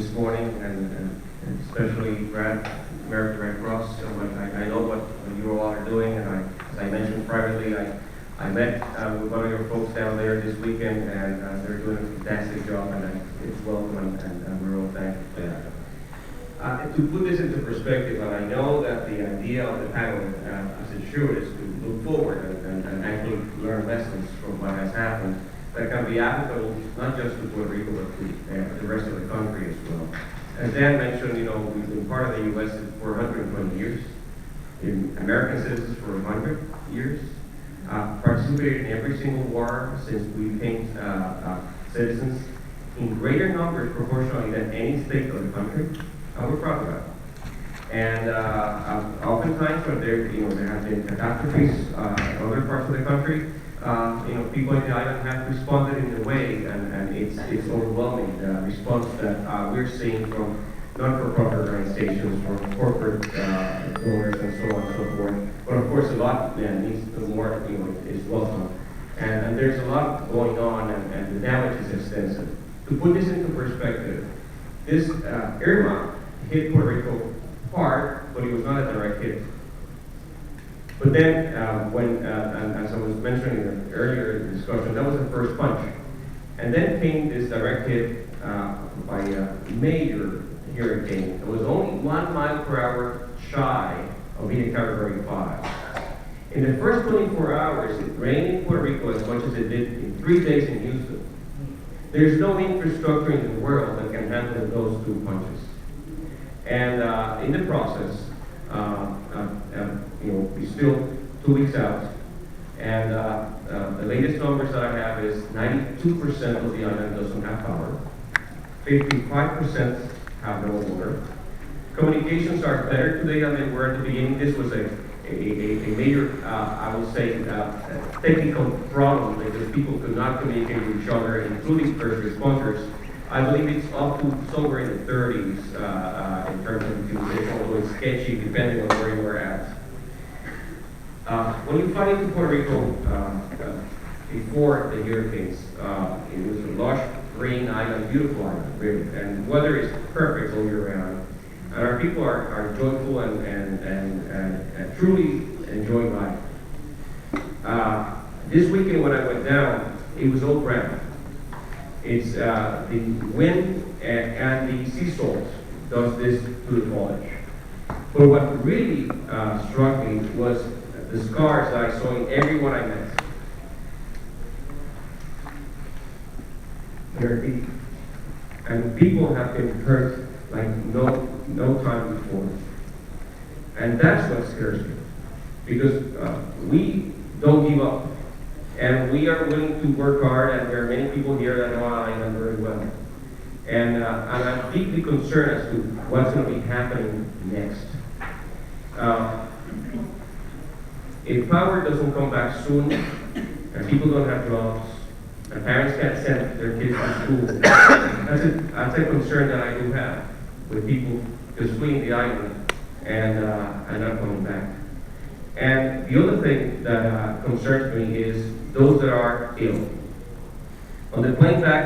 this morning, and especially Brad, American Red Cross. So I know what you all are doing, and as I mentioned privately, I met with one of your folks down there this weekend, and they're doing a fantastic job, and it's welcome, and we're all thankful for that. To put this into perspective, and I know that the idea of the panel, as it should, is to look forward and actually learn lessons from what has happened that can be applicable not just to Puerto Rico, but to the rest of the country as well. As Dan mentioned, we've been part of the U.S. for 120 years, in American citizens for 100 years, participated in every single war since we became citizens in greater numbers proportionally than any state of the country. We're proud of that. And oftentimes when there have been catastrophes in other parts of the country, people in the island have responded in a way, and it's overwhelming, the response that we're seeing from non-for-profit organizations, from corporate donors, and so on and so forth. But of course, a lot needs to more, is welcome. And there's a lot going on, and the damage is extensive. To put this into perspective, this Irma hit Puerto Rico hard, but it was not a direct hit. But then, as I was mentioning in the earlier discussion, that was the first punch. And then came this direct hit by a major hurricane. It was only 1 mile per hour shy of being a Category 5. In the first 24 hours, it rained in Puerto Rico as much as it did in 3 days in Houston. There's no infrastructure in the world that can handle those 2 punches. And in the process, we're still 2 weeks out, and the latest numbers that I have is 92% of the island doesn't have power, 55% have no water. Communications are better today than they were at the beginning. This was a major, I would say, technical problem because people could not communicate with each other, including first responders. I believe it's up to somewhere in the 30s in terms of communication, although it's sketchy depending on where you are at. When you fly into Puerto Rico before the hurricanes, it was a lush, green island, beautiful island, really, and weather is perfect all year round. And our people are joyful and truly enjoying life. This weekend when I went down, it was all brown. It's the wind and the sea salt does this to the foliage. But what really struck me was the scars that I saw in everyone I met. They're deep. And people have been hurt like no time before. And that's what scares me. Because we don't give up. And we are willing to work hard, and there are many people here that know our island very well. And I'm deeply concerned as to what's going to be happening next. If power doesn't come back soon, and people don't have jobs, and parents can't send their kids to school, that's a concern that I do have, with people just fleeing the island and not coming back. And the other thing that concerns me is those that are ill. On the plane back